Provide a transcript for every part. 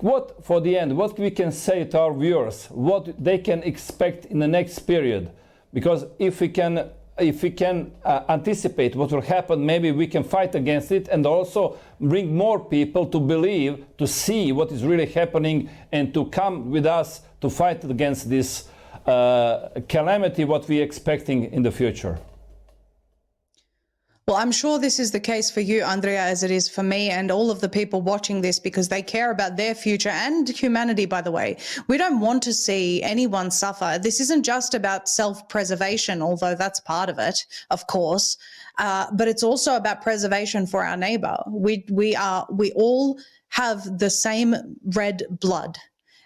what, for the end, what we can say to our viewers, what they can expect in the next period? Because if we can anticipate what will happen, maybe we can fight against it and also bring more people to believe, to see what is really happening and to come with us to fight against this calamity, what we're expecting in the future. Well, I'm sure this is the case for you, Andrea, as it is for me and all of the people watching this, because they care about their future and humanity, by the way. We don't want to see anyone suffer. This isn't just about self-preservation, although that's part of it, of course, but it's also about preservation for our neighbor. We all have the same red blood.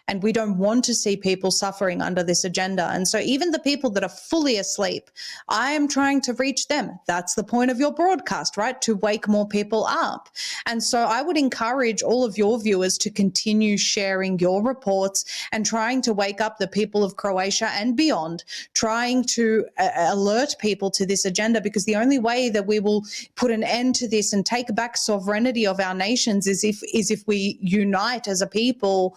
And we don't want to see people suffering under this agenda. And so even the people that are fully asleep, I am trying to reach them. That's the point of your broadcast, right? To wake more people up. And so I would encourage all of your viewers to continue sharing your reports and trying to wake up the people of Croatia and beyond, trying to alert people to this agenda, because the only way that we will put an end to this and take back sovereignty of our nations is if we unite as a people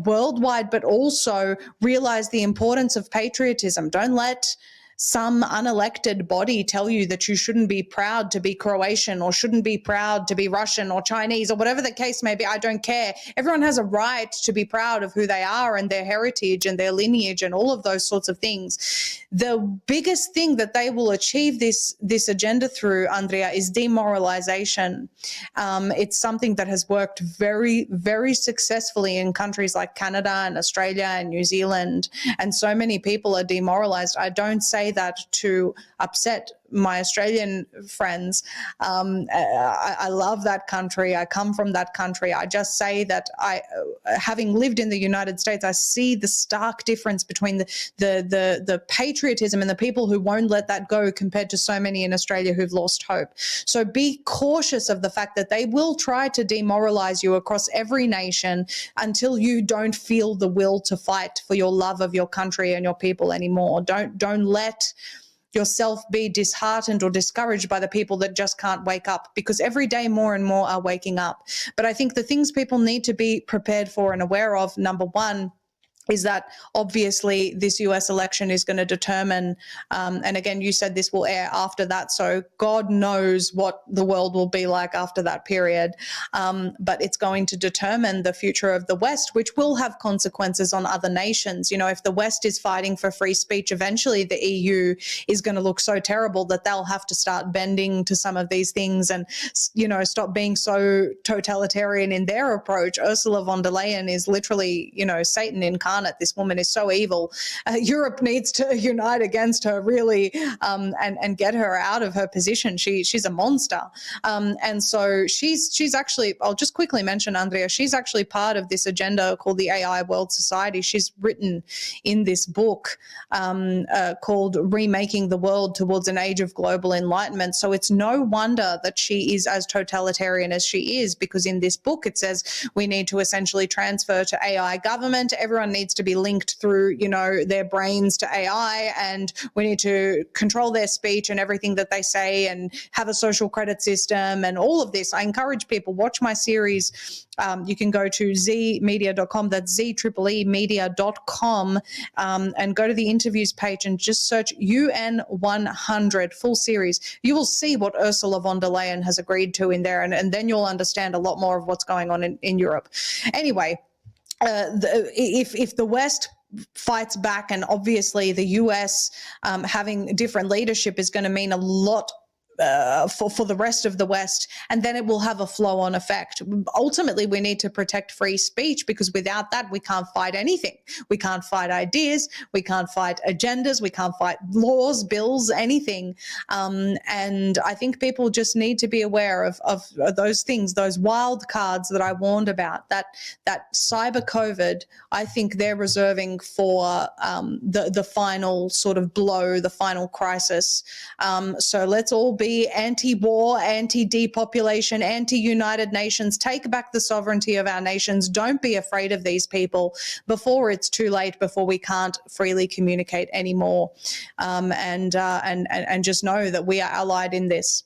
worldwide, but also realize the importance of patriotism. Don't let some unelected body tell you that you shouldn't be proud to be Croatian or shouldn't be proud to be Russian or Chinese or whatever the case may be. I don't care. Everyone has a right to be proud of who they are and their heritage and their lineage and all of those sorts of things. The biggest thing that they will achieve this agenda through, Andrea, is demoralization. It's something that has worked very, very successfully in countries like Canada and Australia and New Zealand, and so many people are demoralized. I don't say that to upset my Australian friends. I love that country. I come from that country. I just say that having lived in the United States, I see the stark difference between the patriotism and the people who won't let that go compared to so many in Australia who've lost hope. So be cautious of the fact that they will try to demoralize you across every nation until you don't feel the will to fight for your love of your country and your people anymore. Don't let yourself be disheartened or discouraged by the people that just can't wake up, because every day more and more are waking up. But I think the things people need to be prepared for and aware of, number one, is that obviously this US election is going to determine, and again, you said this will air after that, so God knows what the world will be like after that period, but it's going to determine the future of the West, which will have consequences on other nations. You know, if the West is fighting for free speech, eventually the EU is going to look so terrible that they'll have to start bending to some of these things and, you know, stop being so totalitarian in their approach. Ursula von der Leyen is literally, you know, Satan incarnate. This woman is so evil. Europe needs to unite against her, really, and get her out of her position. She's a monster. And so she's actually, I'll just quickly mention, Andrea, she's actually part of this agenda called the AI World Society. She's written in this book called Remaking the World Towards an Age of Global Enlightenment. So it's no wonder that she is as totalitarian as she is, because in this book it says we need to essentially transfer to AI government. Everyone needs to be linked through, you know, their brains to AI, and we need to control their speech and everything that they say and have a social credit system and all of this. I encourage people, watch my series. You can go to zeemedia.com, that's zeemedia.com, and go to the interviews page and just search UN 100 full series. You will see what Ursula von der Leyen has agreed to in there, and then you'll understand a lot more of what's going on in Europe. Anyway, if the West fights back, and obviously the US having different leadership is going to mean a lot for the rest of the West, and then it will have a flow-on effect. Ultimately, we need to protect free speech, because without that, we can't fight anything. We can't fight ideas, we can't fight agendas, we can't fight laws, bills, anything. And I think people just need to be aware of those things, those wild cards that I warned about, that cyber COVID, I think they're reserving for the final sort of blow, the final crisis. So let's all be anti-war, anti-depopulation, anti-United Nations. Take back the sovereignty of our nations. Don't be afraid of these people before it's too late, before we can't freely communicate anymore. And just know that we are allied in this.